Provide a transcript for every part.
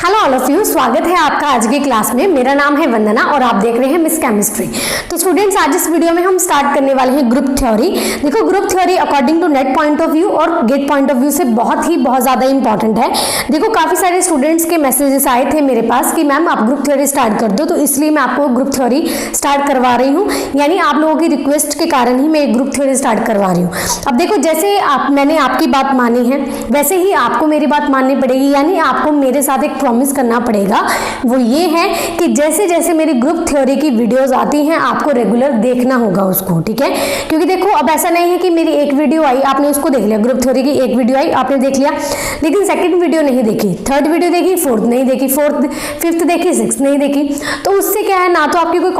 Hello all of you, स्वागत है आपका आज की क्लास में। मेरा नाम है वंदना और आप देख रहे हैं मिस केमिस्ट्री। तो स्टूडेंट्स, आज इस वीडियो में हम स्टार्ट करने वाले हैं ग्रुप थ्योरी। देखो, group theory according to net point of view और गेट पॉइंट ऑफ व्यू से बहुत ज़्यादा इंपॉर्टेंट है। देखो, काफ़ी सारे स्टूडेंट्स के मैसेजेस आए थे मेरे पास कि मैम आप ग्रुप थ्योरी स्टार्ट कर दो, तो इसलिए मैं आपको ग्रुप थ्योरी स्टार्ट करवा रही हूँ। यानी आप लोगों की रिक्वेस्ट के कारण ही मैं ग्रुप थ्योरी स्टार्ट करवा रही हूँ। अब देखो, जैसे मैंने आपकी बात मानी है वैसे ही आपको मेरी बात माननी पड़ेगी। यानी आपको मेरे साथ एक प्रॉमिस करना पड़ेगा, वो ये है कि जैसे जैसे मेरी ग्रुप थ्योरी की वीडियोस आती हैं आपको रेगुलर देखना होगा उसको, ठीक है। क्योंकि देखो, अब ऐसा नहीं है कि मेरी एक वीडियो आई आपने उसको देख लिया, ग्रुप थ्योरी की एक वीडियो आई आपने देख लिया, लेकिन सेकंड वीडियो नहीं देखी, थर्ड वीडियो देखी, फोर्थ नहीं देखी, फिफ्थ देखी, सिक्स्थ नहीं देखी, तो उससे क्या है, ना तो आपकी कोई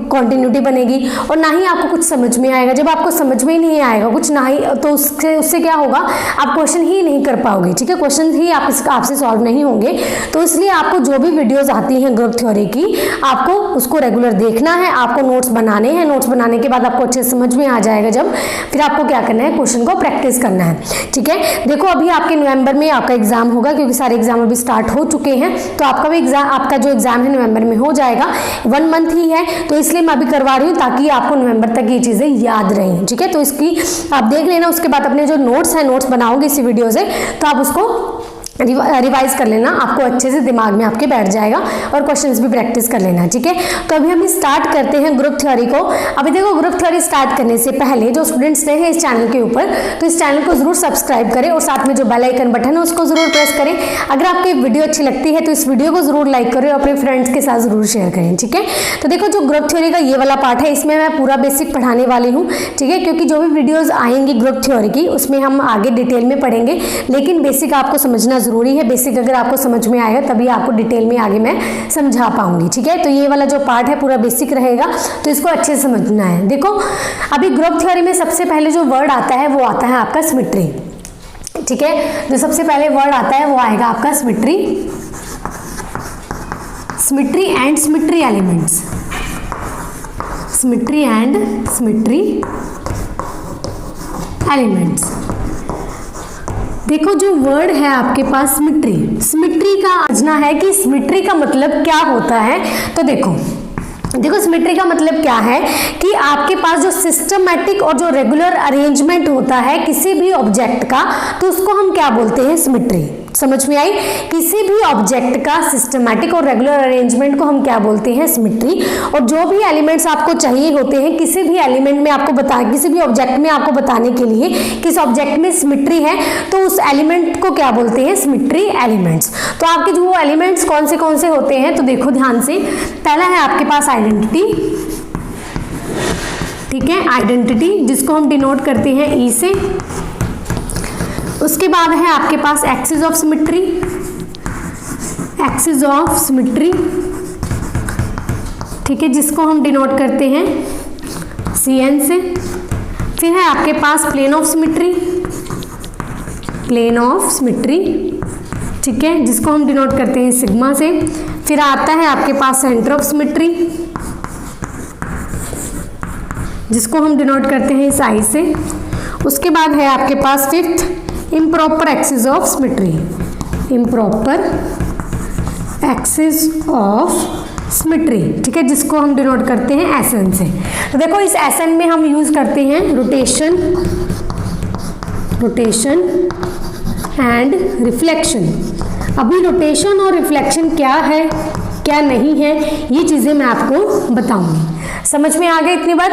कॉन्टिन्यूटी बनेगी और ना ही आपको कुछ समझ में आएगा। जब आपको समझ में ही नहीं आएगा कुछ, ना ही तो उससे क्या होगा, आप क्वेश्चन ही नहीं कर पाओगे, ठीक है। क्वेश्चन ही आपसे सॉल्व नहीं होंगे। तो इसलिए आपको जो भी वीडियोस आती हैं ग्रुप थ्योरी की, आपको उसको रेगुलर देखना है, आपको नोट्स बनाने हैं। नोट्स बनाने के बाद आपको अच्छे से समझ में आ जाएगा जब, फिर आपको क्या करना है, क्वेश्चन को प्रैक्टिस करना है, ठीक है। देखो, अभी आपके नवंबर में आपका एग्जाम होगा, क्योंकि सारे एग्जाम अभी स्टार्ट हो चुके हैं, तो आपका भी एग्जाम, आपका जो एग्जाम है नवंबर में हो जाएगा। 1 मंथ ही है, तो इसलिए मैं अभी करवा रही हूँ ताकि आपको नवंबर तक ये चीज़ें याद रहें, ठीक है। तो इसकी आप देख लेना, उसके बाद अपने जो नोट्स हैं, नोट्स बनाओगे इसी वीडियो से, तो आप उसको रिवाइज कर लेना, आपको अच्छे से दिमाग में आपके बैठ जाएगा और क्वेश्चंस भी प्रैक्टिस कर लेना, ठीक है। तो अभी हम स्टार्ट करते हैं ग्रुप थ्योरी को। अभी देखो, ग्रुप थ्योरी स्टार्ट करने से पहले जो स्टूडेंट्स नए हैं इस चैनल के ऊपर, तो इस चैनल को जरूर सब्सक्राइब करें और साथ में जो बेल आइकन बटन है उसको जरूर प्रेस करें। अगर आपको वीडियो अच्छी लगती है तो इस वीडियो को जरूर लाइक करें और अपने फ्रेंड्स के साथ जरूर शेयर करें, ठीक है। तो देखो, जो ग्रुप थ्योरी का ये वाला पार्ट है, इसमें मैं पूरा बेसिक पढ़ाने वाली हूँ, ठीक है। क्योंकि जो भी वीडियोज आएंगी ग्रुप थ्योरी की उसमें हम आगे डिटेल में पढ़ेंगे, लेकिन बेसिक आपको समझना जरूरी है। बेसिक अगर आपको समझ में आएगा तभी आपको डिटेल में आगे मैं समझा पाऊंगी, ठीक है। तो ये वाला जो पार्ट है पूरा बेसिक रहेगा, तो इसको अच्छे से समझना है। देखो, अभी ग्रुप थ्योरी में सबसे पहले जो वर्ड आता है वो आता है आपका सिमेट्री, ठीक है। जो सबसे पहले वर्ड आता है वो आएगा आपका symmetry and symmetry elements, symmetry and symmetry elements. देखो, जो वर्ड है आपके पास सिमेट्री का समझना है कि सिमेट्री का मतलब क्या होता है। तो देखो, सिमेट्री का मतलब क्या है कि आपके पास जो सिस्टमैटिक और जो रेगुलर अरेंजमेंट होता है किसी भी ऑब्जेक्ट का, तो उसको हम क्या बोलते हैं, सिमेट्री। समझ में आई? किसी भी ऑब्जेक्ट का सिस्टमैटिक और रेगुलर अरेंजमेंट को हम क्या बोलते हैं, सिमेट्री। और जो भी एलिमेंट्स आपको चाहिए होते हैं किसी भी एलिमेंट में आपको किसी भी ऑब्जेक्ट में आपको बताने के लिए किस ऑब्जेक्ट में सिमेट्री है, तो उस एलिमेंट को क्या बोलते हैं, सिमेट्री एलिमेंट्स। तो आपके जो एलिमेंट्स कौन से होते हैं, तो देखो ध्यान से। पहला है आपके पास आइडेंटिटी, ठीक है, आइडेंटिटी जिसको हम डिनोट करते हैं ई से। उसके बाद है आपके पास एक्सिस ऑफ सिमेट्री, ठीक है, जिसको हम डिनोट करते हैं CN से। फिर है आपके पास प्लेन ऑफ सिमेट्री, ठीक है, जिसको हम डिनोट करते हैं सिग्मा से। फिर आता है आपके पास सेंटर ऑफ सिमेट्री, जिसको हम डिनोट करते हैं इस I से। उसके बाद है आपके पास fifth improper axis of symmetry, ठीक है, जिसको हम डिनोट करते हैं SN से। तो देखो, इस SN में हम यूज करते हैं रोटेशन एंड रिफ्लेक्शन। अभी रोटेशन और रिफ्लेक्शन क्या है क्या नहीं है, ये चीजें मैं आपको बताऊंगी। समझ में आ गए इतनी बार?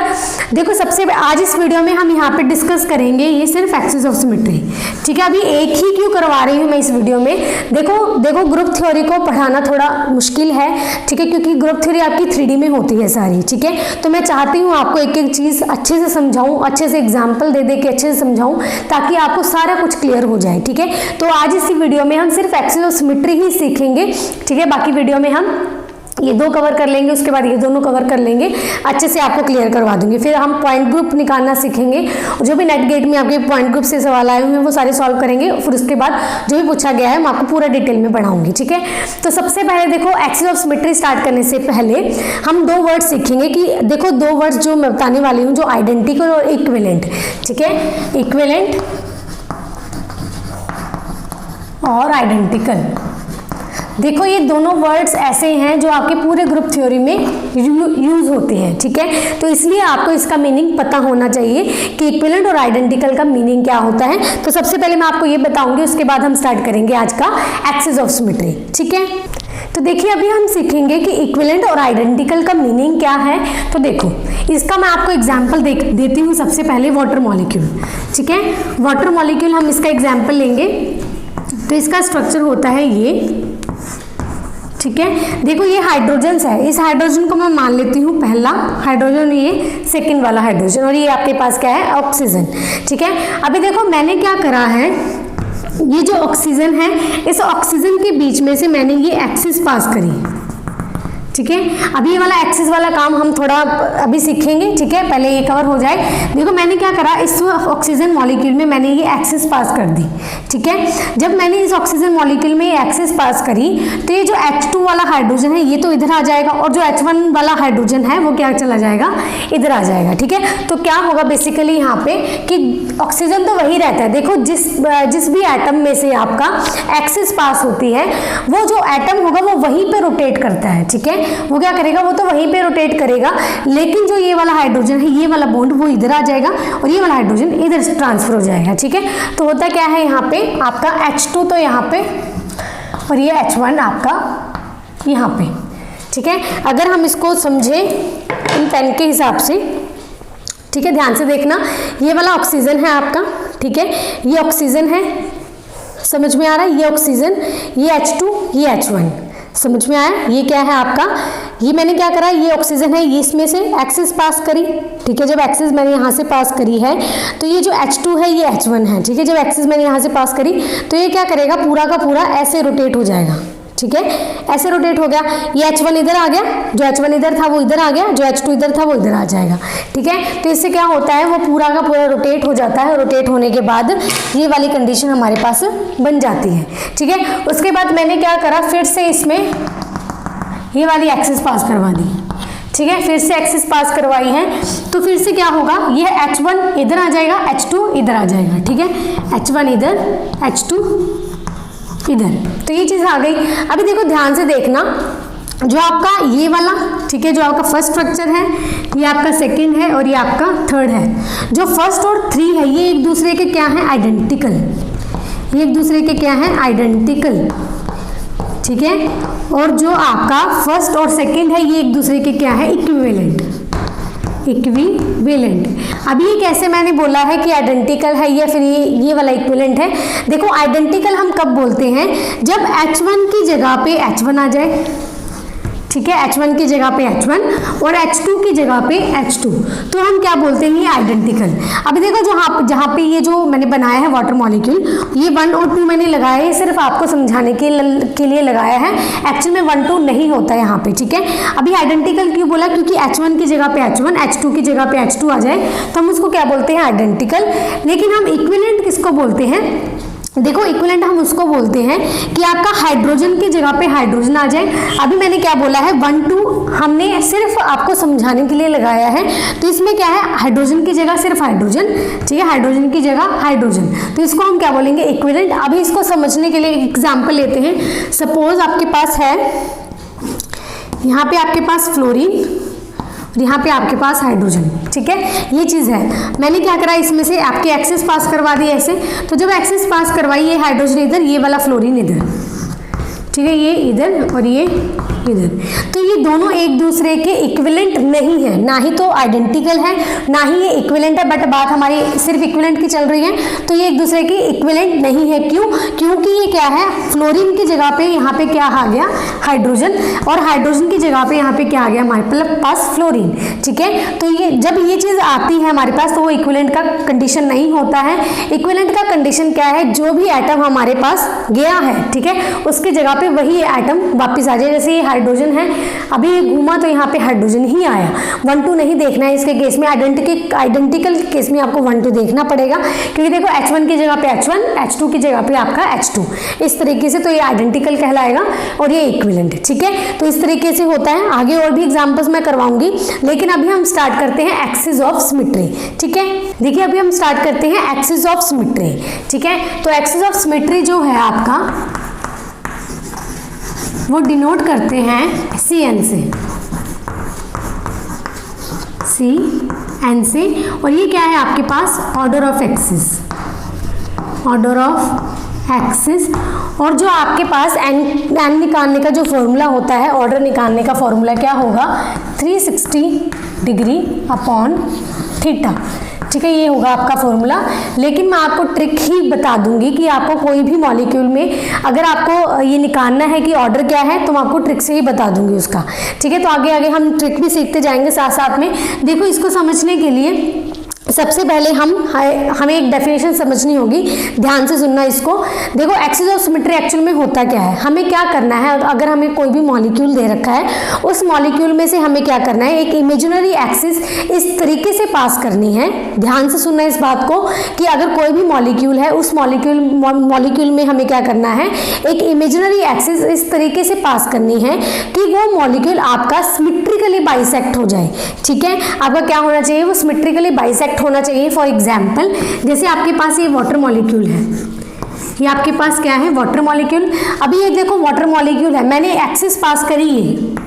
देखो, सबसे आज इस वीडियो में हम यहाँ पे डिस्कस करेंगे ये सिर्फ एक्सिस ऑफ सिमेट्री, ठीक है। अभी एक ही क्यों करवा रही हूँ मैं इस वीडियो में, देखो ग्रुप थ्योरी को पढ़ाना थोड़ा मुश्किल है, ठीक है, क्योंकि ग्रुप थ्योरी आपकी 3D में होती है सारी, ठीक है। तो मैं चाहती हूँ आपको एक एक चीज़ अच्छे से समझाऊँ, अच्छे से एग्जाम्पल दे के अच्छे से समझाऊँ, ताकि आपको सारा कुछ क्लियर हो जाए, ठीक है। तो आज इसी वीडियो में हम सिर्फ एक्सिस ऑफ सिमेट्री ही सीखेंगे, ठीक है। बाकी वीडियो में हम ये 2 कवर कर लेंगे, उसके बाद ये दोनों कवर कर लेंगे, अच्छे से आपको क्लियर करवा दूंगी। फिर हम पॉइंट ग्रुप निकालना सीखेंगे, जो भी नेट गेट में आपके पॉइंट ग्रुप से सवाल आए हुए हैं वो सारे सॉल्व करेंगे। फिर उसके बाद जो भी पूछा गया है मैं आपको पूरा डिटेल में पढ़ाऊंगी, ठीक है। तो सबसे पहले देखो, एक्सिस ऑफ सिमेट्री स्टार्ट करने से पहले हम 2 वर्ड सीखेंगे कि देखो 2 वर्ड्स जो मैं बताने वाली हूँ, जो आइडेंटिकल और इक्विवेलेंट, ठीक है, इक्विवेलेंट और आइडेंटिकल। देखो ये दोनों वर्ड्स ऐसे हैं जो आपके पूरे ग्रुप थ्योरी में यूज होते हैं, ठीक है। तो इसलिए आपको इसका मीनिंग पता होना चाहिए कि इक्विवेलेंट और आइडेंटिकल का मीनिंग क्या होता है। तो सबसे पहले मैं आपको ये बताऊंगी, उसके बाद हम स्टार्ट करेंगे आज का एक्सिस ऑफ सिमेट्री, ठीक है। तो देखिए अभी हम सीखेंगे कि इक्विवेलेंट और आइडेंटिकल का मीनिंग क्या है। तो देखो इसका मैं आपको एग्जांपल देती हूँ। सबसे पहले वाटर मॉलिक्यूल, ठीक है। वाटर मॉलिक्यूल हम इसका एग्जांपल लेंगे। तो इसका स्ट्रक्चर होता है ये, ठीक है। देखो ये हाइड्रोजन है, इस हाइड्रोजन को मैं मान लेती हूँ पहला हाइड्रोजन, ये सेकंड वाला हाइड्रोजन, और ये आपके पास क्या है, ऑक्सीजन, ठीक है। अभी देखो मैंने क्या करा है, ये जो ऑक्सीजन है, इस ऑक्सीजन के बीच में से मैंने ये एक्सिस पास करी, ठीक है। अभी ये वाला एक्सिस वाला काम हम थोड़ा अभी सीखेंगे, ठीक है, पहले ये कवर हो जाए। देखो मैंने क्या करा, इस ऑक्सीजन मॉलिक्यूल में मैंने ये एक्सिस पास कर दी, ठीक है। जब मैंने इस ऑक्सीजन मॉलिक्यूल में ये एक्सिस पास करी तो ये जो H2 वाला हाइड्रोजन है ये तो इधर आ जाएगा, और जो H1 वाला हाइड्रोजन है वो क्या चला जाएगा, इधर आ जाएगा, ठीक है। तो क्या होगा बेसिकली यहाँ पे कि ऑक्सीजन तो वही रहता है। देखो जिस भी एटम में से आपका एक्सिस पास होती है, वो जो एटम होगा वो वहीं पे रोटेट करता है, ठीक है। वो क्या करेगा, वो तो वहीं पे रोटेट करेगा, लेकिन जो ये वाला हाइड्रोजन है, ये वाला बॉन्ड वो इधर आ जाएगा और ये वाला हाइड्रोजन इधर ट्रांसफर हो जाएगा, ठीक है। तो होता क्या है यहाँ पे आपका H2 तो यहाँ पे और ये H1 आपका यहाँ पे, ठीक है। अगर हम इसको समझे इन पेन के हिसाब से, ठीक है, ध्यान से देखना, ये वाला ऑक्सीजन है आपका, ठीक है, ये ऑक्सीजन है, समझ में आ रहा है, ये ऑक्सीजन, ये H2, ये H1, समझ में आया। ये क्या है आपका, ये मैंने क्या करा, ये ऑक्सीजन है, ये इसमें से एक्सिस पास करी, ठीक है। जब एक्सिस मैंने यहाँ से पास करी है तो ये जो H2 है ये H1 है, ठीक है। जब एक्सिस मैंने यहाँ से पास करी तो ये क्या करेगा, पूरा का पूरा ऐसे रोटेट हो जाएगा, ठीक है, ऐसे रोटेट हो गया। ये H1 इधर आ गया, जो H1 इधर था वो इधर आ गया, जो H2 इधर था वो इधर आ जाएगा, ठीक है। तो इससे क्या होता है, वो पूरा का पूरा रोटेट हो जाता है। रोटेट होने के बाद ये वाली कंडीशन हमारे पास बन जाती है, ठीक है। उसके बाद मैंने क्या करा, फिर से इसमें ये वाली एक्सिस पास करवा दी, ठीक है। फिर से एक्सिस पास करवाई है तो फिर से क्या होगा, ये H1 इधर आ जाएगा, H2 इधर आ जाएगा, ठीक है। H1 इधर, H2 इधर, तो ये चीज़ आ गई। अभी देखो ध्यान से देखना, जो आपका ये वाला, ठीक है, जो आपका फर्स्ट स्ट्रक्चर है, ये आपका सेकंड है और ये आपका थर्ड है। जो फर्स्ट और 3 है ये एक दूसरे के क्या है, आइडेंटिकल, ये एक दूसरे के क्या है, आइडेंटिकल, ठीक है। और जो आपका फर्स्ट और सेकंड है ये एक दूसरे के क्या है, इक्विवेलेंट, इक्विवेलेंट। अभी ये कैसे मैंने बोला है कि आइडेंटिकल है या फिर ये वाला इक्विवेलेंट है। देखो आइडेंटिकल हम कब बोलते हैं, जब H1 की जगह पे H1 आ जाए, ठीक है, H1 की जगह पे H1 और H2 की जगह पे H2, तो हम क्या बोलते हैं, ये आइडेंटिकल। अभी देखो जहाँ पे ये जो मैंने बनाया है वाटर मॉलिक्यूल, ये 1 और 2 मैंने लगाया है, सिर्फ आपको समझाने के लिए लगाया है। एक्चुअल में 1 2 नहीं होता है यहाँ पे, ठीक है। अभी आइडेंटिकल क्यों बोला, क्योंकि H1 की जगह पे H1, H2 की जगह पे H2 आ जाए तो हम उसको क्या बोलते हैं, आइडेंटिकल। लेकिन हम इक्विवेलेंट किसको बोलते हैं, देखो इक्विवेलेंट हम उसको बोलते हैं कि आपका हाइड्रोजन की जगह पे हाइड्रोजन आ जाए। अभी मैंने क्या बोला है, 1 2 हमने सिर्फ आपको समझाने के लिए लगाया है, तो इसमें क्या है, हाइड्रोजन की जगह सिर्फ हाइड्रोजन, ठीक है, हाइड्रोजन की जगह हाइड्रोजन, तो इसको हम क्या बोलेंगे, इक्विवेलेंट। अभी इसको समझने के लिए एग्जाम्पल लेते हैं। सपोज आपके पास है, यहाँ पे आपके पास फ्लोरीन और यहाँ पे आपके पास हाइड्रोजन, ठीक है, ये चीज़ है। मैंने क्या करा, इसमें से आपकी एक्सिस पास करवा दी ऐसे, तो जब एक्सिस पास करवाई, ये हाइड्रोजन इधर, ये वाला फ्लोरीन इधर, ठीक है, ये इधर और ये इधर, तो ये दोनों एक दूसरे के इक्विवेलेंट नहीं है, ना ही तो आइडेंटिकल है ना ही ये इक्विवेलेंट है। बट बात हमारी सिर्फ इक्विवेलेंट की चल रही है, तो ये एक दूसरे की इक्विवेलेंट नहीं है। क्यों, क्योंकि ये क्या है, फ्लोरीन की जगह पे यहाँ पे क्या आ गया, हाइड्रोजन, और हाइड्रोजन की जगह पे यहाँ पे क्या आ गया हमारे पास, फ्लोरीन, ठीक है। तो ये जब ये चीज़ आती है हमारे पास तो वो इक्विवेलेंट का कंडीशन नहीं होता है। इक्विवेलेंट का कंडीशन क्या है, जो भी एटम हमारे पास गया है, ठीक है, उसकी जगह पे वही एटम वापस आ जाए। जैसे ये हाइड्रोजन है, अभी ये घूमा तो यहाँ पे हाइड्रोजन ही आया, 1 2 नहीं देखना है इसके केस में। आइडेंटिकल केस में आपको 1 2 देखना पड़ेगा, क्योंकि देखो H1 की जगह पे H1, H2 की जगह पे आपका H2, इस तरीके से, तो ये आइडेंटिकल कहलाएगा और ये इक्विवेलेंट, ठीक है। तो इस तरीके से होता है। आगे और भी एग्जाम्पल्स मैं करवाऊंगी, लेकिन अभी हम स्टार्ट करते हैं एक्सिस ऑफ सिमेट्री, ठीक है। देखिए अभी हम स्टार्ट करते हैं एक्सिस ऑफ सिमेट्री, ठीक है। तो एक्सिस ऑफ सिमेट्री जो है आपका, वो डिनोट करते हैं CN से, CN से। और ये क्या है आपके पास, order of axis, order of axis. और जो आपके पास एन निकालने का जो फॉर्मूला होता है, ऑर्डर निकालने का फॉर्मूला क्या होगा, 360 डिग्री अपॉन थीटा, ठीक है, ये होगा आपका फॉर्मूला। लेकिन मैं आपको ट्रिक ही बता दूंगी कि आपको कोई भी मॉलिक्यूल में अगर आपको ये निकालना है कि ऑर्डर क्या है, तो मैं आपको ट्रिक से ही बता दूंगी उसका, ठीक है। तो आगे आगे हम ट्रिक भी सीखते जाएंगे साथ साथ में। देखो, इसको समझने के लिए सबसे पहले हमें एक डेफिनेशन समझनी होगी, ध्यान से सुनना इसको। देखो, एक्सिस ऑफ सिमेट्री एक्चुअल में होता क्या है, हमें क्या करना है, अगर हमें कोई भी मॉलिक्यूल दे रखा है, उस मॉलिक्यूल में से हमें क्या करना है, एक इमेजिनरी एक्सिस इस तरीके से पास करनी है। ध्यान से सुनना इस बात को कि अगर कोई भी मॉलिक्यूल है, उस मॉलिक्यूल में हमें क्या करना है, एक इमेजिनरी एक्सिस इस तरीके से पास करनी है कि वो मॉलिक्यूल आपका सिमेट्रिकली बाइसेक्ट हो जाए, ठीक है। आपका क्या होना चाहिए, वो सिमेट्रिकली बाइसेक्ट होना चाहिए। फॉर एग्जाम्पल, जैसे आपके पास ये वाटर मॉलिक्यूल है, ये आपके पास क्या है, वाटर मॉलिक्यूल। अभी ये देखो वाटर मॉलिक्यूल है, मैंने एक्सिस पास करी है,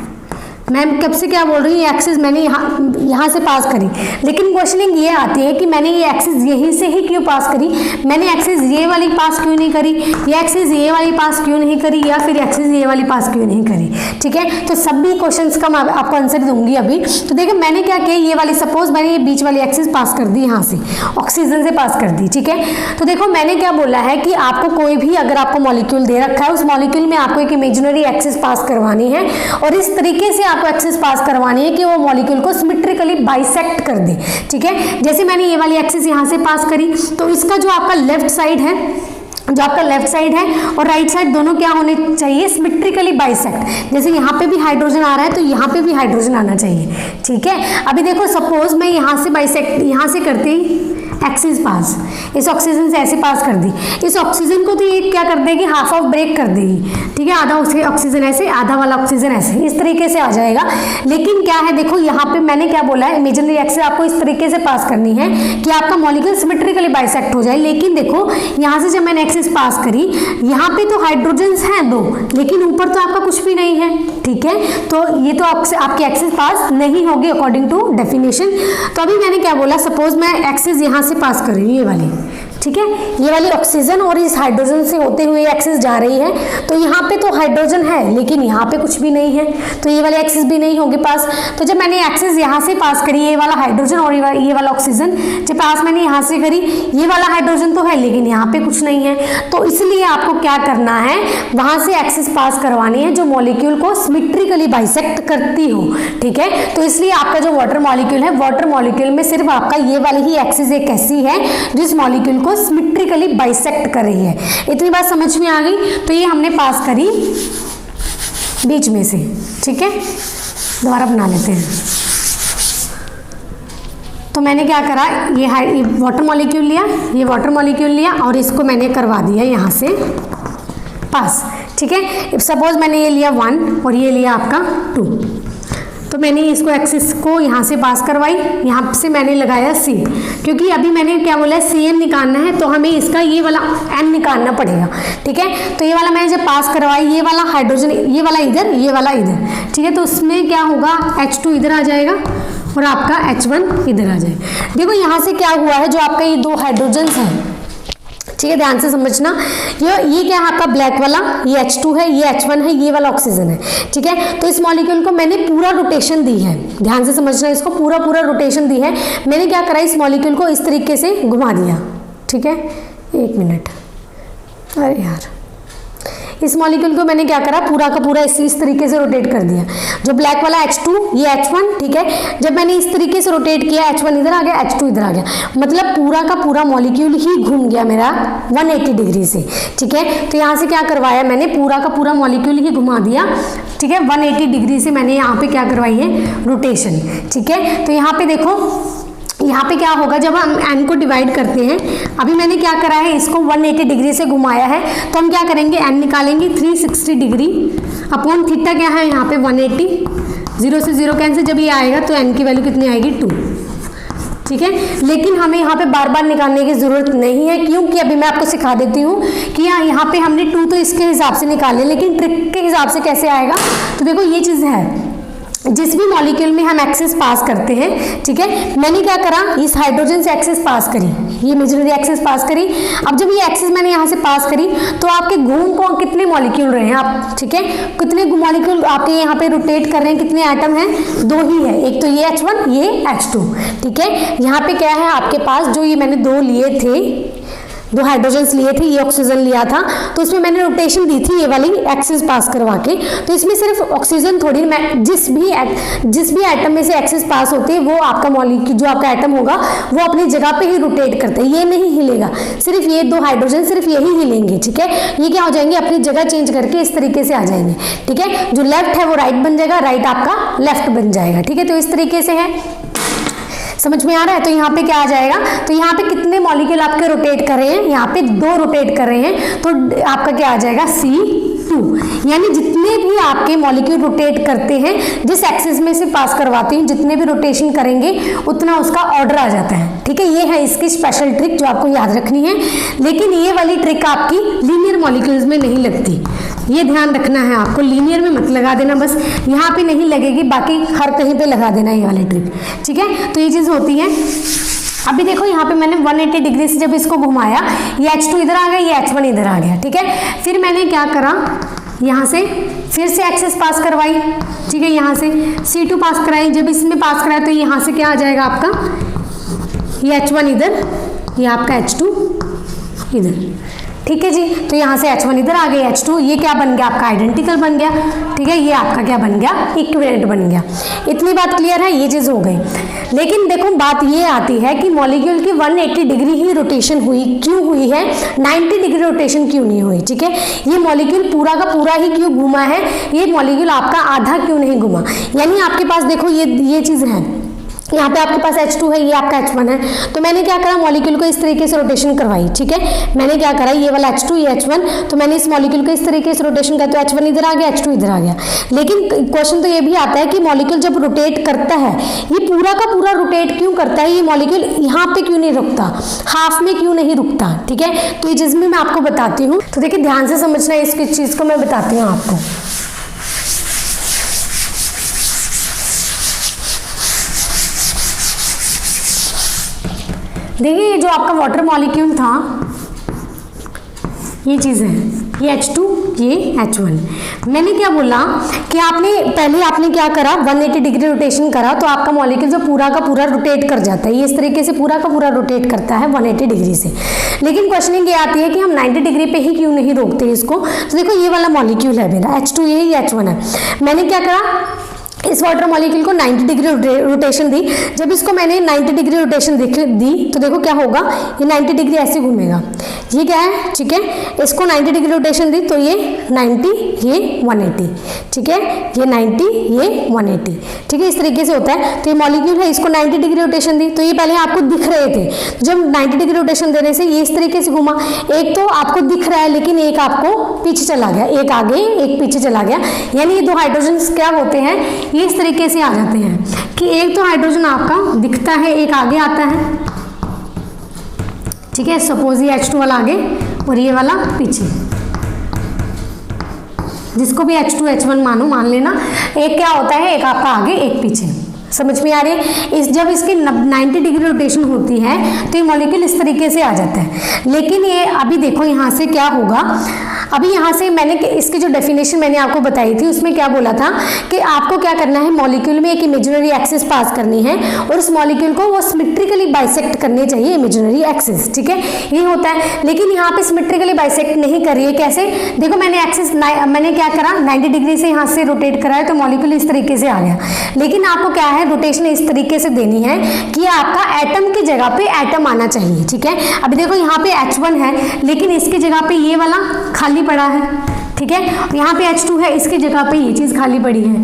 मैम कब से क्या बोल रही हूँ, एक्सिस मैंने यहाँ से पास करी। लेकिन क्वेश्चनिंग ये आती है कि मैंने ये एक्सिस यहीं से ही क्यों पास करी, मैंने एक्सिस ये वाली पास क्यों नहीं करी, या एक्सिस ये वाली पास क्यों नहीं करी, या फिर एक्सिस ये वाली पास क्यों नहीं करी, ठीक है। तो सभी क्वेश्चंस का मैं आपको आंसर दूंगी अभी। तो देखो मैंने क्या किया, ये वाली सपोज मैंने ये बीच वाली एक्सिस पास कर दी, यहाँ से ऑक्सीजन से पास कर दी, ठीक है। तो देखो मैंने क्या बोला है कि आपको कोई भी अगर आपको मॉलिक्यूल दे रखा है, उस मॉलिक्यूल में आपको एक इमेजिनरी एक्सिस पास करवानी है, और इस तरीके से आपको एक्सिस पास करवानी है कि वो मॉलिक्यूल को सिमेट्रिकली बाइसेक्ट कर दे, ठीक है। जैसे मैंने ये वाली एक्सिस यहाँ से पास करी, तो इसका जो आपका लेफ्ट साइड है, जो आपका लेफ्ट साइड है और राइट साइड दोनों क्या होने चाहिए, सिमेट्रिकली बाइसेक्ट। जैसे यहाँ पे भी हाइड्रोजन आ रहा है, तो यहाँ पे भी हाइड्रोजन आना चाहिए, ठीक है। अभी देखो सपोज मैं यहाँ से बाइसेक्ट, यहाँ से करती एक्सिस पास, इस ऑक्सीजन से ऐसे पास कर दी, इस ऑक्सीजन को तो ये क्या कर देगी, हाफ ऑफ ब्रेक कर देगी, ठीक है। आधा उसके ऑक्सीजन ऐसे, आधा वाला ऑक्सीजन ऐसे, इस तरीके से आ जाएगा। लेकिन क्या है, देखो यहाँ पे मैंने क्या बोला है, इमेजिनरी एक्सिस आपको इस तरीके से पास करनी है कि आपका मॉलिक्यूल सिमेट्रिकली बाइसेक्ट हो जाए। लेकिन देखो यहाँ से जब मैंने एक्सिस पास करी, यहाँ पे तो हाइड्रोजन्स हैं 2, लेकिन ऊपर तो आपका कुछ भी नहीं है, ठीक है। तो ये तो आपकी एक्सिस पास नहीं होगी अकॉर्डिंग टू डेफिनेशन। तो अभी मैंने क्या बोला, सपोज मैं एक्सिस यहाँ से पास कर रही हूँ, ये वाली, ठीक है, ये वाली ऑक्सीजन और इस हाइड्रोजन से होते हुए एक्सिस जा रही है, तो यहाँ पे तो हाइड्रोजन है लेकिन यहाँ पे कुछ भी नहीं है, तो ये वाली एक्सिस भी नहीं होगी पास। तो जब मैंने एक्सिस यहाँ से पास करी, ये वाला हाइड्रोजन और ये वाला ऑक्सीजन जब पास मैंने यहाँ से करी, ये वाला हाइड्रोजन तो है लेकिन यहाँ पे कुछ नहीं है, तो इसलिए आपको क्या करना है, वहां से एक्सिस पास करवानी है जो मॉलिक्यूल को सिमेट्रिकली बाइसेक्ट करती हो, ठीक है। तो इसलिए आपका जो वाटर मॉलिक्यूल है, वाटर मॉलिक्यूल में सिर्फ आपका ये वाली ही एक्सिस एक ऐसी है जिस मॉलिक्यूल को सिमेट्रिकली बाइसेक्ट कर रही है। इतनी बात समझ में आ गई। तो ये हमने पास करी बीच में से, ठीक है। दोबारा बना लेते हैं। तो मैंने क्या करा, ये वाटर मॉलिक्यूल लिया, ये वाटर मॉलिक्यूल लिया और इसको मैंने करवा दिया यहाँ से पास, ठीक है। सपोज मैंने ये लिया 1 और ये लिया आपका 2, तो मैंने इसको एक्सिस को यहाँ से पास करवाई, यहाँ से मैंने लगाया C, क्योंकि अभी मैंने क्या बोला है, CN निकालना है, तो हमें इसका ये वाला N निकालना पड़ेगा, ठीक है। तो ये वाला मैंने जब पास करवाई, ये वाला हाइड्रोजन, ये वाला इधर, ये वाला इधर, ठीक है। तो उसमें क्या होगा, H2 इधर आ जाएगा और आपका H1 इधर आ जाएगा। देखो यहाँ से क्या हुआ है, जो आपका ये 2 हाइड्रोजन हैं, ठीक है, ध्यान से समझना। ये क्या है आपका ब्लैक वाला, ये H2 है, ये H1 है, ये वाला ऑक्सीजन है, ठीक है। तो इस मॉलिक्यूल को मैंने पूरा रोटेशन दी है, ध्यान से समझना, इसको पूरा रोटेशन दी है। मैंने क्या करा, इस मॉलिक्यूल को इस तरीके से घुमा दिया, ठीक है। 1 मिनट, अरे यार, इस मॉलिक्यूल को मैंने क्या करा, पूरा का पूरा इस तरीके से रोटेट कर दिया। जो ब्लैक वाला H2, ये H1, ठीक है। जब मैंने इस तरीके से रोटेट किया, H1 इधर आ गया, H2 इधर आ गया, मतलब पूरा का पूरा मॉलिक्यूल ही घूम गया मेरा 180 डिग्री से, ठीक है। तो यहाँ से क्या करवाया मैंने, पूरा का पूरा मॉलिक्यूल ही घुमा दिया, ठीक है। 180 डिग्री से मैंने यहाँ पे क्या करवाई है, रोटेशन, ठीक है। तो यहाँ पे देखो, यहाँ पे क्या होगा, जब हम n को डिवाइड करते हैं, अभी मैंने क्या करा है, इसको 180 डिग्री से घुमाया है, तो हम क्या करेंगे, n निकालेंगे 360 डिग्री अपॉन थीटा क्या है यहाँ पे 180, 0 से 0 कैंसिल, जब ये आएगा तो n की वैल्यू कितनी आएगी 2, ठीक है। लेकिन हमें यहाँ पे बार बार निकालने की जरूरत नहीं है, क्योंकि अभी मैं आपको सिखा देती हूँ कि यहाँ पे हमने 2 तो इसके हिसाब से निकाले, लेकिन ट्रिक के हिसाब से कैसे आएगा। तो देखो ये चीज़ है, जिस भी मॉलिक्यूल में हम एक्सिस पास करते हैं, ठीक है, मैंने क्या करा, इस हाइड्रोजन से एक्सिस पास करी, ये इमेजिनरी एक्सिस पास करी। अब जब ये एक्सिस मैंने यहाँ से पास करी तो आपके घूम को कितने मॉलिक्यूल रहे हैं आप, ठीक है, कितने मॉलिक्यूल आपके यहाँ पे रोटेट कर रहे हैं, कितने एटम हैं, 2 ही है, एक तो ये H1 ये H2, ठीक है। यहाँ पे क्या है आपके पास, जो ये मैंने 2 लिए थे, 2 हाइड्रोजन्स लिए थे, ये ऑक्सीजन लिया था, तो इसमें मैंने रोटेशन दी थी ये वाली एक्सिस पास करवा के। तो इसमें सिर्फ ऑक्सीजन थोड़ी, मैं जिस भी एटम में से एक्सिस पास होती है वो आपका मॉलिक्यूल, जो आपका एटम होगा वो अपनी जगह पे ही रोटेट करता है, ये नहीं हिलेगा, सिर्फ ये 2 हाइड्रोजन सिर्फ यही हिलेंगे, ठीक है। ये क्या हो जाएंगे, अपनी जगह चेंज करके इस तरीके से आ जाएंगे, ठीक है। जो लेफ्ट है वो राइट बन जाएगा, राइट आपका लेफ्ट बन जाएगा, ठीक है। तो इस तरीके से है, समझ में आ रहा है। तो यहाँ पे क्या आ जाएगा, तो यहाँ पे कितने मॉलिक्यूल आपके रोटेट कर रहे हैं, यहाँ पे 2 रोटेट कर रहे हैं, तो आपका क्या आ जाएगा C2, यानी जितने भी आपके मॉलिक्यूल रोटेट करते हैं, जिस एक्सिस में से पास करवाते हैं, जितने भी रोटेशन करेंगे उतना उसका ऑर्डर आ जाता है, ठीक है। ये है इसकी स्पेशल ट्रिक जो आपको याद रखनी है, लेकिन ये वाली ट्रिक आपकी लीनियर मॉलिक्यूल्स में नहीं लगती, ये ध्यान रखना है आपको, लीनियर में मत लगा देना, बस यहाँ पे नहीं लगेगी, बाकी हर कहीं पे लगा देना ये वाली ट्रिक, ठीक है। तो ये चीज़ होती है। अभी देखो यहाँ पे मैंने 180 डिग्री से जब इसको घुमाया, ये H2 इधर आ गया, ये H1 इधर आ गया, ठीक है। फिर मैंने क्या करा, यहाँ से फिर से एक्सिस पास करवाई, ठीक है, यहाँ से C2 पास कराई, जब इसमें पास कराया तो यहाँ से क्या आ जाएगा आपका, ये H1 इधर, ये आपका H2 इधर, ठीक है जी। तो यहाँ से H1 इधर आ गया, H2, ये क्या बन गया आपका, आइडेंटिकल बन गया, ठीक है। ये आपका क्या बन गया, इक्विवेलेंट बन गया। इतनी बात क्लियर है, ये चीज़ हो गई। लेकिन देखो बात ये आती है कि मॉलिक्यूल की 180 डिग्री ही रोटेशन हुई, क्यों हुई है, 90 डिग्री रोटेशन क्यों नहीं हुई, ठीक है। ये मॉलिक्यूल पूरा का पूरा ही क्यों घूमा है, ये मॉलिक्यूल आपका आधा क्यों नहीं घूमा। यानी आपके पास देखो ये चीज़ है, यहाँ पे आपके पास H2 है, ये आपका H1 है, तो मैंने क्या करा, मॉलिक्यूल को इस तरीके से रोटेशन करवाई, ठीक है। मैंने क्या करा, ये वाला H2 ये H1, तो मैंने इस मॉलिक्यूल को इस तरीके से रोटेशन किया, तो H1 इधर आ गया, H2 इधर आ गया। लेकिन क्वेश्चन तो ये भी आता है कि मॉलिक्यूल जब रोटेट करता है, ये पूरा का पूरा रोटेट क्यों करता है, ये मॉलिक्यूल यहाँ पे क्यों नहीं रुकता, हाफ में क्यों नहीं रुकता, ठीक है। तो ये चीज़ में मैं आपको बताती हूँ, तो देखिए ध्यान से समझना है, इस चीज़ को मैं बताती हूँ आपको। देखिए ये जो आपका वाटर मॉलिक्यूल था, ये चीज़ है, ये H2 ये H1। मैंने क्या बोला कि पहले आपने क्या करा, 180 डिग्री रोटेशन करा, तो आपका मॉलिक्यूल जो पूरा का पूरा रोटेट कर जाता है, ये इस तरीके से पूरा का पूरा रोटेट करता है 180 डिग्री से। लेकिन क्वेश्चनिंग ये आती है कि हम 90 डिग्री पे ही क्यों नहीं रोकते इसको। तो देखो ये वाला मॉलिक्यूल है मेरा, H2 ये H1 है, मैंने क्या करा, इस वाटर मॉलिक्यूल को 90 डिग्री रोटेशन दी। जब इसको मैंने 90 डिग्री रोटेशन दी तो देखो क्या होगा, ये 90 डिग्री ऐसे घूमेगा, ये क्या है, ठीक है। इसको 90 डिग्री रोटेशन दी तो ये 90 ये 180, ठीक है, ये 90 ये 180, ठीक है, इस तरीके से होता है। तो ये मॉलिक्यूल है, इसको 90 डिग्री रोटेशन दी, तो ये पहले आपको दिख रहे थे, जब 90 डिग्री रोटेशन देने से ये इस तरीके से घूमा, एक तो आपको दिख रहा है लेकिन एक आपको पीछे चला गया, एक आगे एक पीछे चला गया, यानी ये 2 हाइड्रोजन क्या होते हैं, ये इस तरीके से आ जाते हैं कि एक तो हाइड्रोजन आपका दिखता है, एक आगे आता है, ठीक है। सपोज ये H2 वाला आगे और ये वाला पीछे, जिसको भी H2 H1 मान लेना, एक क्या होता है, एक आपका आगे एक पीछे, समझ में आ रही है। जब इसकी 90 डिग्री रोटेशन होती है तो ये मॉलिक्यूल इस तरीके से आ जाता है। लेकिन ये अभी देखो यहाँ से क्या होगा, अभी यहाँ से मैंने इसकी जो डेफिनेशन मैंने आपको बताई थी उसमें क्या बोला था कि आपको क्या करना है, मॉलिक्यूल में एक इमेजिनरी एक्सिस पास करनी है और उस मॉलिक्यूल को वो सिमेट्रिकली बाइसेक्ट करने चाहिए, इमेजिनरी एक्सिस, ठीक है, ये होता है। लेकिन यहाँ पे सिमेट्रिकली बाइसेक्ट नहीं कर रही है, कैसे, देखो मैंने एक्सिस मैंने क्या करा, 90 डिग्री से यहाँ से रोटेट करा है तो मॉलिक्यूल इस तरीके से आ गया। लेकिन आपको क्या है, रोटेशन इस तरीके से देनी है कि आपका एटम की जगह पे एटम आना चाहिए, ठीक है। अभी देखो यहाँ पे H1 है लेकिन इसकी जगह पे ये वाला खाली पड़ा है, ठीक है, यहाँ पे H2 है, इसकी जगह पे ये चीज़ खाली पड़ी है,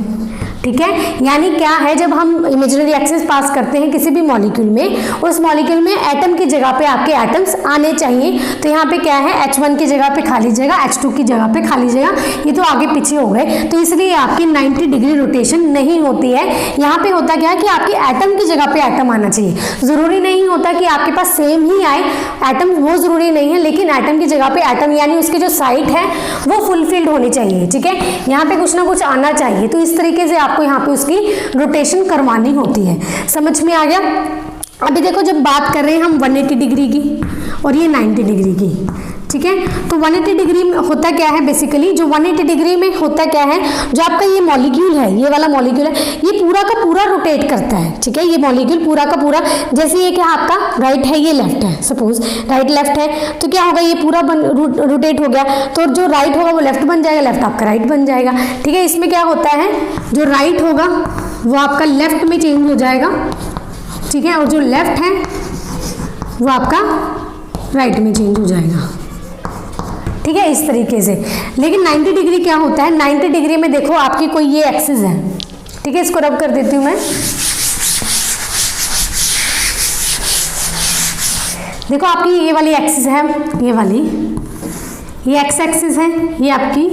ठीक है, यानी क्या है, जब हम इमेजिनरी एक्सिस पास करते हैं किसी भी मॉलिक्यूल में, उस मॉलिक्यूल में एटम की जगह पे आपके एटम्स आने चाहिए। तो यहाँ पे क्या है, H1 की जगह पे खाली जगह, H2 की जगह पे खाली जगह, ये तो आगे पीछे हो गए, तो इसलिए आपकी 90 डिग्री रोटेशन नहीं होती है। यहाँ पे होता क्या है कि आपकी एटम की जगह पे एटम आना चाहिए। जरूरी नहीं होता कि आपके पास सेम ही आए एटम, वो जरूरी नहीं है, लेकिन एटम की जगह पे एटम यानी उसकी जो साइट है वो फुलफिल्ड होनी चाहिए। ठीक है, यहाँ पे कुछ ना कुछ आना चाहिए, तो इस तरीके से आपको यहाँ पे उसकी रोटेशन करवानी होती है। समझ में आ गया? अभी देखो, जब बात कर रहे हैं हम 180 डिग्री की और ये 90 डिग्री की, ठीक है, तो 180 डिग्री में होता क्या है, बेसिकली जो 180 डिग्री में होता क्या है, जो आपका ये मॉलिक्यूल है, ये वाला मॉलिक्यूल है, ये पूरा का पूरा रोटेट करता है। ठीक है, ये मॉलिक्यूल पूरा का पूरा, जैसे ये क्या आपका राइट है, ये लेफ्ट है, सपोज राइट लेफ्ट है, तो क्या होगा, ये पूरा रोटेट हो गया, तो जो राइट होगा वो लेफ्ट बन जाएगा, लेफ्ट आपका राइट बन जाएगा। ठीक है, इसमें क्या होता है, जो राइट होगा वो आपका लेफ्ट में चेंज हो जाएगा। ठीक है, और जो लेफ्ट है वो आपका राइट में चेंज हो जाएगा। ठीक है, इस तरीके से। लेकिन 90 डिग्री क्या होता है, 90 डिग्री में देखो आपकी कोई ये एक्सिस है। ठीक है, इसको रब कर देती हूँ मैं। देखो आपकी ये वाली एक्सिस है, ये वाली, ये एक्स एक्सिस है, ये आपकी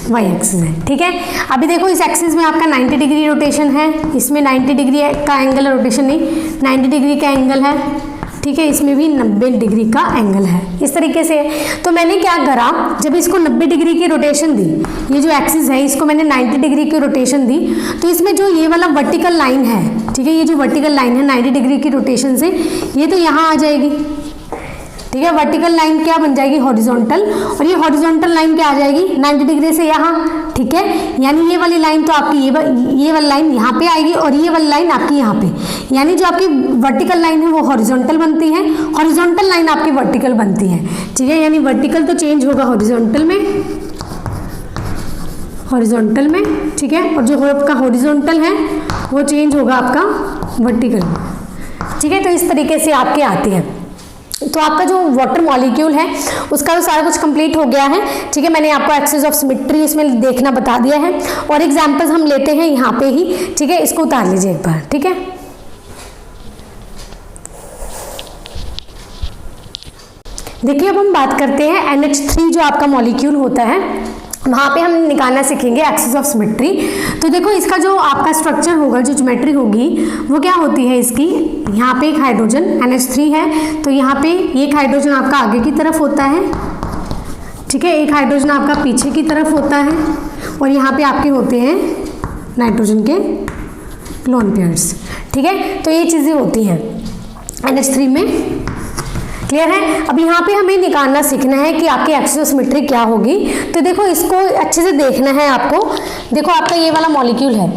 वाई एक्सिस है। ठीक है, अभी देखो इस एक्सिस में आपका 90 डिग्री रोटेशन है, इसमें 90 डिग्री का एंगल है, रोटेशन नहीं, 90 डिग्री का एंगल है। ठीक है, इसमें भी 90 डिग्री का एंगल है, इस तरीके से। तो मैंने क्या करा, जब इसको 90 डिग्री की रोटेशन दी, ये जो एक्सिस है इसको मैंने 90 डिग्री की रोटेशन दी, तो इसमें जो ये वाला वर्टिकल लाइन है, ठीक है, ये जो वर्टिकल लाइन है 90 डिग्री की रोटेशन से, ये तो यहाँ आ जाएगी। ठीक है, वर्टिकल लाइन क्या बन जाएगी, हॉरिजॉन्टल, और ये हॉरिजॉन्टल लाइन क्या आ जाएगी 90 डिग्री से यहाँ। ठीक है, यानी ये वाली लाइन तो आपकी ये वाली लाइन यहाँ पे आएगी और ये वाली लाइन आपकी यहाँ पे, यानी जो आपकी वर्टिकल लाइन है वो हॉरिजॉन्टल बनती है, हॉरिजॉन्टल लाइन आपकी वर्टिकल बनती है। ठीक है, यानी वर्टिकल तो चेंज होगा हॉरिजॉन्टल में, हॉरिजॉन्टल में। ठीक है, और जो आपका हॉरिजॉन्टल है वो चेंज होगा आपका वर्टिकल। ठीक है, तो इस तरीके से आपके आती है। तो आपका जो वाटर मॉलिक्यूल है उसका तो सारा कुछ कंप्लीट हो गया है। ठीक है, मैंने आपको एक्सिस ऑफ सिमेट्री इसमें देखना बता दिया है, और एग्जांपल्स हम लेते हैं यहाँ पे ही। ठीक है, इसको उतार लीजिए एक बार। ठीक है, देखिए अब हम बात करते हैं NH3 जो आपका मॉलिक्यूल होता है, वहाँ पे हम निकालना सीखेंगे एक्सिस ऑफ सिमेट्री। तो देखो इसका जो आपका स्ट्रक्चर होगा, जो ज्योमेट्री होगी वो क्या होती है इसकी, यहाँ पे एक हाइड्रोजन NH3 है, तो यहाँ पे एक हाइड्रोजन आपका आगे की तरफ होता है। ठीक है, एक हाइड्रोजन आपका पीछे की तरफ होता है, और यहाँ पे आपके होते हैं नाइट्रोजन के लोन पेयर्स। ठीक है, तो ये चीज़ें होती हैं NH3 में। क्लियर है? अब यहाँ पे हमें निकालना सीखना है कि आपकी एक्सिस ऑफ सिमेट्री क्या होगी। तो देखो इसको अच्छे से देखना है आपको। देखो आपका ये वाला मॉलिक्यूल है,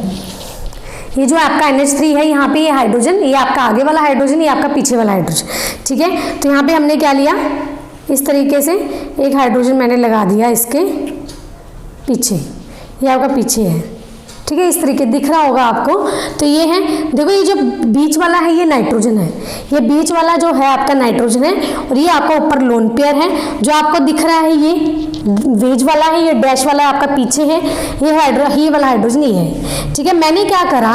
ये जो आपका NH3 है, यहाँ पे ये हाइड्रोजन, ये आपका आगे वाला हाइड्रोजन, ये आपका पीछे वाला हाइड्रोजन। ठीक है, तो यहाँ पे हमने क्या लिया, इस तरीके से एक हाइड्रोजन मैंने लगा दिया इसके पीछे, ये आपका पीछे है। ठीक है, इस तरीके दिख रहा होगा आपको। तो ये है, देखो ये जो बीच वाला है ये नाइट्रोजन है, ये बीच वाला जो है आपका नाइट्रोजन है, और ये आपका ऊपर लोन पेयर है। जो आपको दिख रहा है ये वेज वाला है, ये डैश वाला आपका पीछे है, ये वाला हाइड्रोजन ये है। ठीक है, मैंने क्या करा,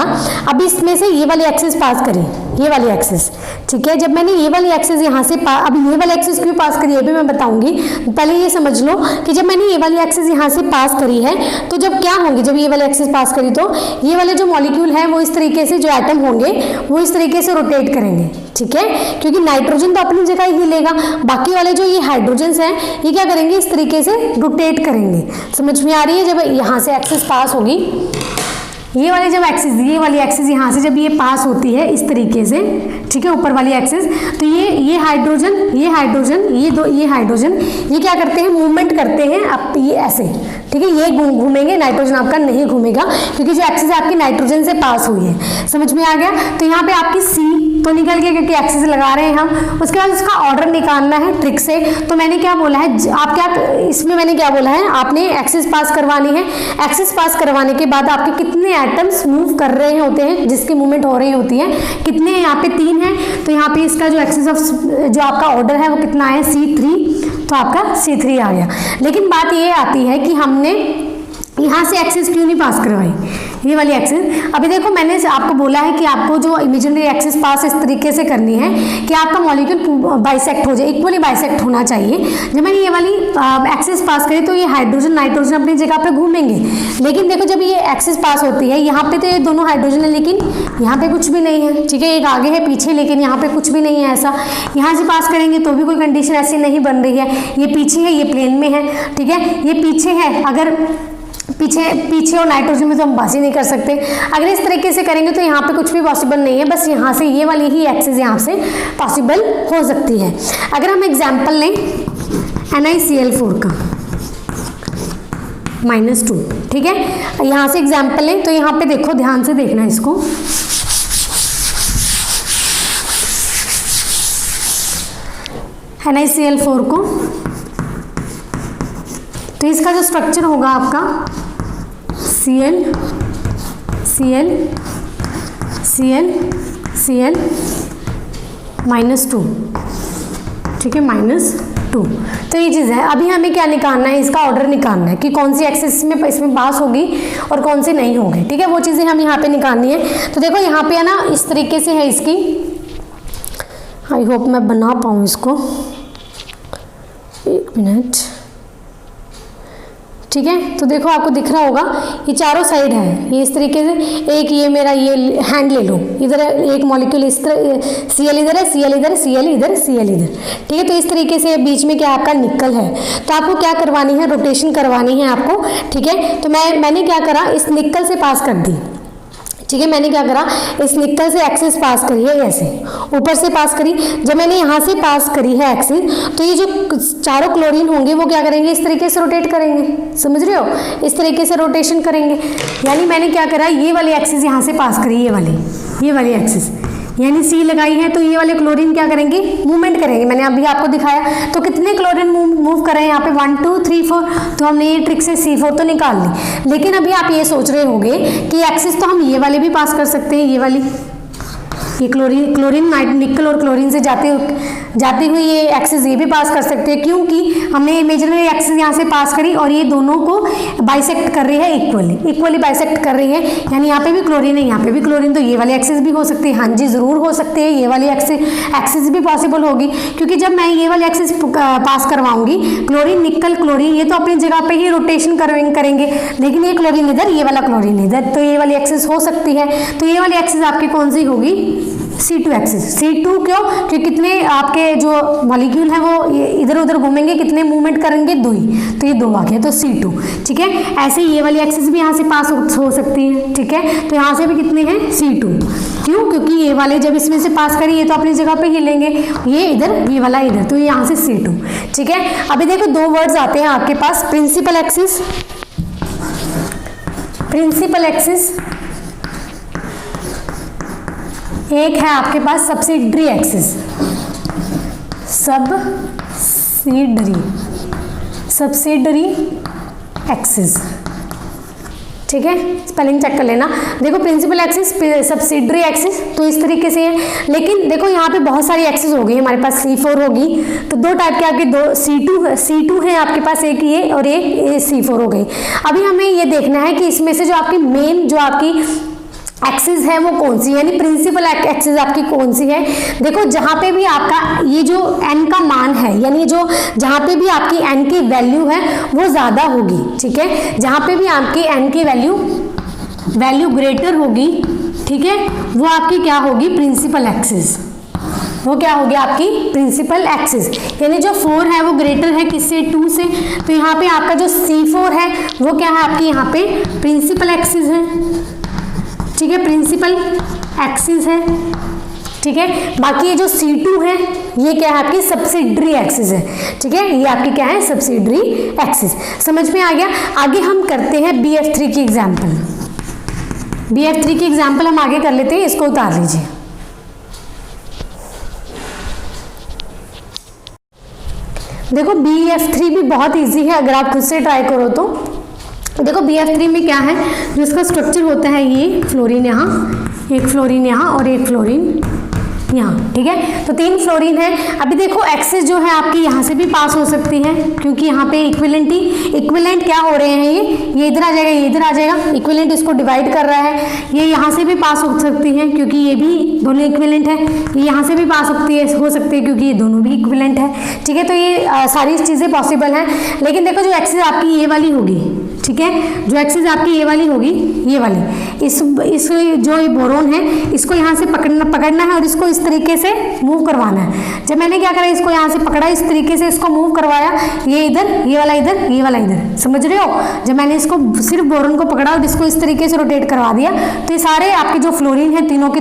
अब इसमें से ये वाली एक्सिस पास करी, ये वाली एक्सिस। ठीक है, जब मैंने ये वाली एक्सिस यहाँ से अब ये वाली एक्सिस क्यों पास करी ये भी मैं बताऊंगी। पहले ये समझ लो कि जब मैंने ये वाली एक्सिस यहाँ से पास करी है, तो जब क्या होंगे, जब ये वाली एक्सिस पास करी तो ये वाले जो मॉलिक्यूल है वो इस तरीके से, जो एटम होंगे वो इस तरीके से रोटेट करेंगे। ठीक है, क्योंकि नाइट्रोजन तो अपनी जगह ही लेगा, बाकी वाले जो ये हाइड्रोजन हैं ये क्या करेंगे, इस तरीके से रोटेट करेंगे। समझ में आ रही है? जब यहाँ से एक्सिस पास होगी, ये वाली जब एक्सिस, ये वाली एक्सिस यहाँ से जब ये पास होती है इस तरीके से, ठीक है, ऊपर वाली एक्सिस, तो ये हाइड्रोजन, ये हाइड्रोजन ये क्या करते हैं, मूवमेंट करते हैं अब ये ऐसे। ठीक है, ये घूमेंगे, नाइट्रोजन आपका नहीं घूमेगा, क्योंकि जो एक्सिस आपकी नाइट्रोजन से पास हुई है। समझ में आ गया? तो यहाँ पे आपकी C तो निकल गया, क्योंकि एक्सिस लगा रहे हैं हम। उसके बाद उसका ऑर्डर निकालना है ट्रिक से। तो मैंने क्या बोला है, आप क्या इसमें मैंने क्या बोला है, आपने एक्सिस पास करवानी है। एक्सिस पास करवाने के बाद आपके कितने एटम्स मूव कर रहे होते हैं, जिसकी मूवमेंट हो रही होती है, कितने, यहाँ पे 3 है। तो यहाँ पे इसका जो एक्सिस ऑफ जो आपका ऑर्डर है वो कितना है, C3, तो आपका C3 आ गया। लेकिन बात ये आती है कि हमने यहाँ से एक्सिस क्यों नहीं पास करवाई, ये वाली एक्सिस। अभी देखो मैंने आपको बोला है कि आपको जो इमेजिनरी एक्सिस पास इस तरीके से करनी है कि आपका मॉलिक्यूल बाइसेक्ट हो जाए, इक्वली बाइसेक्ट होना चाहिए। जब मैंने ये वाली एक्सिस पास करी तो ये हाइड्रोजन नाइट्रोजन अपनी जगह पे घूमेंगे, लेकिन देखो जब ये एक्सिस पास होती है यहाँ पे तो ये दोनों हाइड्रोजन है, लेकिन यहाँ पे कुछ भी नहीं है, ठीक है, एक आगे है पीछे, लेकिन यहाँ पे कुछ भी नहीं है ऐसा। यहाँ से पास करेंगे तो भी कोई कंडीशन ऐसी नहीं बन रही है, ये पीछे है, ये प्लेन में है, ठीक है, ये पीछे है, अगर पीछे और नाइट्रोजन में तो हम बात ही नहीं कर सकते। अगर इस तरीके से करेंगे तो यहाँ पे कुछ भी पॉसिबल नहीं है, बस यहाँ से ये वाली ही एक्सिस यहाँ से पॉसिबल हो सकती है। अगर हम एग्जाम्पल लें NiCl4 का -2, ठीक है, यहाँ से एग्जाम्पल लें तो यहाँ पे देखो, ध्यान से देखना इसको, NiCl4 को, तो इसका जो स्ट्रक्चर होगा आपका Cl Cl Cl Cl -2, ठीक है, -2। तो ये चीज़ है। अभी हमें क्या निकालना है, इसका ऑर्डर निकालना है कि कौन सी एक्सिस में इसमें पास होगी और कौन सी नहीं होगी, ठीक है, वो चीज़ें हम यहाँ पे निकालनी है। तो देखो यहाँ पे है ना, इस तरीके से है इसकी, आई होप मैं बना पाऊँ इसको, एक मिनट, ठीक है। तो देखो आपको दिख रहा होगा ये चारों साइड है, ये इस तरीके से, एक ये मेरा ये हैंड ले लो, इधर एक मॉलिक्यूल इस तरह, Cl इधर है, Cl इधर, Cl इधर, Cl इधर, ठीक है। तो इस तरीके से बीच में क्या आपका निकल है, तो आपको क्या करवानी है, रोटेशन करवानी है आपको, ठीक है। तो मैंने क्या करा, इस निकल से पास कर दी, ठीक है, मैंने क्या करा, इस निकल से एक्सिस पास करी है, ऐसे ऊपर से पास करी। जब मैंने यहाँ से पास करी है एक्सिस, तो ये जो चारों क्लोरीन होंगे वो क्या करेंगे, इस तरीके से रोटेट करेंगे, समझ रहे हो, इस तरीके से रोटेशन करेंगे। यानी मैंने क्या करा, ये वाली एक्सिस यहाँ से पास करी, ये वाली एक्सिस, यानी C लगाई है, तो ये वाले क्लोरीन क्या करेंगे, मूवमेंट करेंगे। मैंने अभी आपको दिखाया, तो कितने क्लोरीन मूव कर रहे हैं यहाँ पे, 1 2 3 4, तो हमने ये ट्रिक से C4 तो निकाल ली। लेकिन अभी आप ये सोच रहे होंगे कि एक्सिस तो हम ये वाले भी पास कर सकते हैं, ये वाली, ये क्लोरीन निकल और क्लोरीन से जाते हुए ये एक्सिस ये भी पास कर सकते हैं, क्योंकि हमने इमेजिनरी एक्सिस यहाँ से पास करी और ये दोनों को बाइसेक्ट कर रही है, इक्वली बाइसेक्ट कर रही है। यानी यहाँ पे भी क्लोरीन है, यहाँ पे भी क्लोरीन, तो ये वाली एक्सिस भी हो सकती है, हाँ जी ज़रूर हो सकती है, ये वाली एक्सिस भी पॉसिबल होगी, क्योंकि जब मैं ये वाली एक्सिस पास करवाऊंगी, क्लोरीन निकल क्लोरीन ये तो अपनी जगह पर ही रोटेशन करेंगे, लेकिन ये क्लोरीन इधर, ये वाला क्लोरीन इधर, तो ये वाली एक्सिस हो सकती है। तो ये वाली एक्सिस आपकी कौन सी होगी, C2 एक्सिस। C2 क्यों, क्योंकि कितने आपके जो मॉलिक्यूल है वो इधर उधर घूमेंगे, कितने मूवमेंट करेंगे, 2 ही, तो ये 2 आ गया, तो C2, ठीक है। ऐसे ये वाली एक्सिस भी यहाँ से पास हो सकती है, ठीक है। तो यहाँ से भी कितने हैं, C2, क्यों, क्योंकि ये वाले जब इसमें से पास करें, ये तो अपनी जगह पे हिलेंगे, ये इधर, ये वाला इधर, तो यहाँ से C2, ठीक है। अभी देखो 2 वर्ड्स आते हैं आपके पास, प्रिंसिपल एक्सिस, एक है आपके पास सब्सिडरी एक्सिस, सब्सिडरी एक्सिस, ठीक है, स्पेलिंग चेक कर लेना। देखो प्रिंसिपल एक्सिस, सब्सिडरी एक्सिस, तो इस तरीके से है। लेकिन देखो यहाँ पे बहुत सारी एक्सिस हो गई हमारे पास, C4 होगी, तो 2 टाइप के आपके, 2 C2 है आपके पास, एक ये और एक C4 हो गई। अभी हमें ये देखना है कि इसमें से जो आपकी मेन जो आपकी एक्सिस है वो कौन सी है, यानी प्रिंसिपल एक्सिस आपकी कौन सी है। देखो जहाँ पे भी आपका ये जो n का मान है, यानी जो जहाँ पे भी आपकी n की वैल्यू है वो ज़्यादा होगी, ठीक है, जहाँ पे भी आपकी n की वैल्यू ग्रेटर होगी, ठीक है, वो आपकी क्या होगी, प्रिंसिपल एक्सिस, वो क्या होगी आपकी प्रिंसिपल एक्सिस। यानी जो 4 है वो ग्रेटर है किससे, 2 से, तो यहाँ पे आपका जो C4 है वो क्या है आपकी यहाँ पे प्रिंसिपल एक्सिस है, ठीक है, प्रिंसिपल एक्सिस है, ठीक है। बाकी ये जो C2 है ये क्या है आपकी सब्सिडरी एक्सिस है, ठीक है, ये आपकी क्या है सब्सिडरी एक्सिस। समझ में आ गया। आगे हम करते हैं BF3 की एग्जाम्पल, BF3 की एग्जाम्पल हम आगे कर लेते हैं, इसको उतार लीजिए। देखो BF3 भी बहुत इजी है, अगर आप खुद से ट्राई करो तो। देखो BF3 में क्या है, जो इसका स्ट्रक्चर होता है, ये फ्लोरीन यहाँ, एक फ्लोरीन यहाँ और एक फ्लोरीन यहाँ, ठीक है। तो 3 फ्लोरीन है। अभी देखो एक्सिस जो है आपकी यहाँ से भी पास हो सकती है, क्योंकि यहाँ पे इक्विवेलेंट क्या हो रहे हैं, ये इधर आ जाएगा, ये इधर आ जाएगा, इक्विवेलेंट इसको डिवाइड कर रहा है। ये यहाँ से भी पास हो सकती है, क्योंकि ये भी दोनों इक्विवेलेंट है। ये यहाँ से भी पास हो सकती है, क्योंकि ये दोनों भी इक्विवेलेंट है, ठीक है। तो ये सारी चीज़ें पॉसिबल हैं। लेकिन देखो जो एक्सिस आपकी ये वाली होगी, ठीक है, जो एक्सिस आपकी ये वाली होगी, ये वाली, इस जो ये बोरोन है इसको यहाँ से पकड़ना है और इसको इस तरीके से मूव करवाना है। जब मैंने क्या करा, इसको यहाँ से पकड़ा, इस तरीके से इसको मूव करवाया, ये इधर, ये वाला इधर, ये वाला इधर, समझ रहे हो। जब मैंने इसको सिर्फ बोरोन को पकड़ा और इसको इस तरीके से रोटेट करवा दिया, तो ये सारे आपके जो फ्लोरीन है तीनों के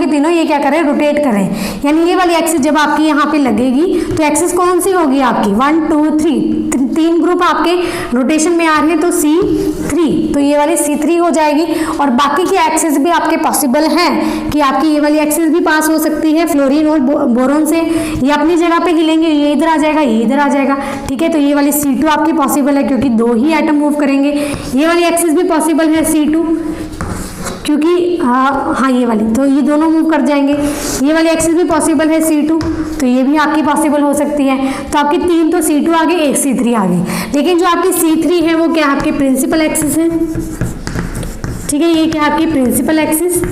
तीनों ये क्या करें, रोटेट करें। यानी ये वाली एक्सिस जब आपकी यहाँ पे लगेगी तो एक्सिस कौन सी होगी आपकी, 1 2 3, 3 ग्रुप आपके रोटेशन में आ रहे हैं, तो C3, तो ये वाली C3 हो जाएगी। और बाकी की एक्सिस भी आपके पॉसिबल हैं कि आपकी ये वाली एक्सिस भी पास हो सकती है फ्लोरीन और बोरोन से। ये अपनी जगह पे हिलेंगे, ये इधर आ जाएगा, ये इधर आ जाएगा, ठीक है। तो ये वाली C2 आपकी पॉसिबल है, क्योंकि 2 ही एटम मूव करेंगे। ये वाली एक्सिस भी पॉसिबल है C2, क्योंकि हाँ ये वाली, तो ये दोनों मूव कर जाएंगे। ये वाली एक्सिस भी पॉसिबल है C2, तो ये भी आपकी पॉसिबल हो सकती है। तो आपकी 3 तो C2 आ गई, 1 C3 आ गई। लेकिन जो आपकी C3 है वो क्या आपकी प्रिंसिपल एक्सिस है, ठीक है। ये क्या आपकी प्रिंसिपल एक्सिस,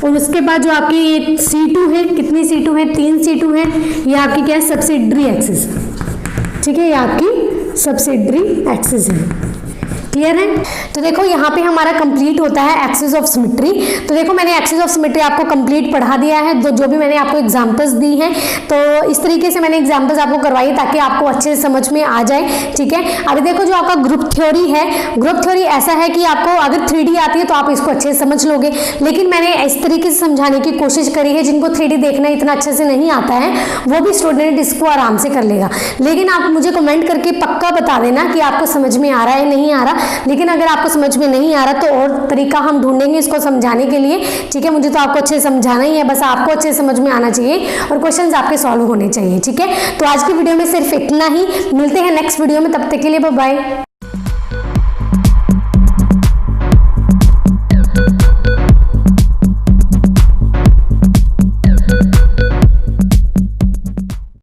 और उसके बाद जो आपकी ये C2 है, कितनी C2 है, 3 C2 है, ये आपकी क्या है, सब्सिडरी एक्सिस, ठीक है। ये आपकी सब्सिडरी एक्सिस है। क्लियर है। तो देखो यहाँ पे हमारा कंप्लीट होता है एक्सिस ऑफ सिमेट्री। तो देखो मैंने एक्सिस ऑफ सिमेट्री आपको कंप्लीट पढ़ा दिया है, जो भी मैंने आपको एग्जांपल्स दी हैं, तो इस तरीके से मैंने एग्जांपल्स आपको करवाई ताकि आपको अच्छे से समझ में आ जाए, ठीक है। अभी देखो जो आपका ग्रुप थ्योरी है, ग्रुप थ्योरी ऐसा है कि आपको अगर 3D आती है तो आप इसको अच्छे से समझ लोगे, लेकिन मैंने इस तरीके से समझाने की कोशिश करी है, जिनको 3D देखना इतना अच्छे से नहीं आता है वो भी स्टूडेंट इसको आराम से कर लेगा। लेकिन आप मुझे कमेंट करके पक्का बता देना कि आपको समझ में आ रहा है नहीं आ रहा। लेकिन अगर आपको समझ में नहीं आ रहा तो और तरीका हम ढूंढेंगे इसको समझाने के लिए, ठीक है। मुझे तो आपको अच्छे से समझाना ही है, बस आपको अच्छे से समझ में आना चाहिए और क्वेश्चंस आपके सॉल्व होने चाहिए, ठीक है। तो आज की वीडियो में सिर्फ इतना ही, मिलते हैं नेक्स्ट वीडियो में, तब तक के लिए बाय बाय।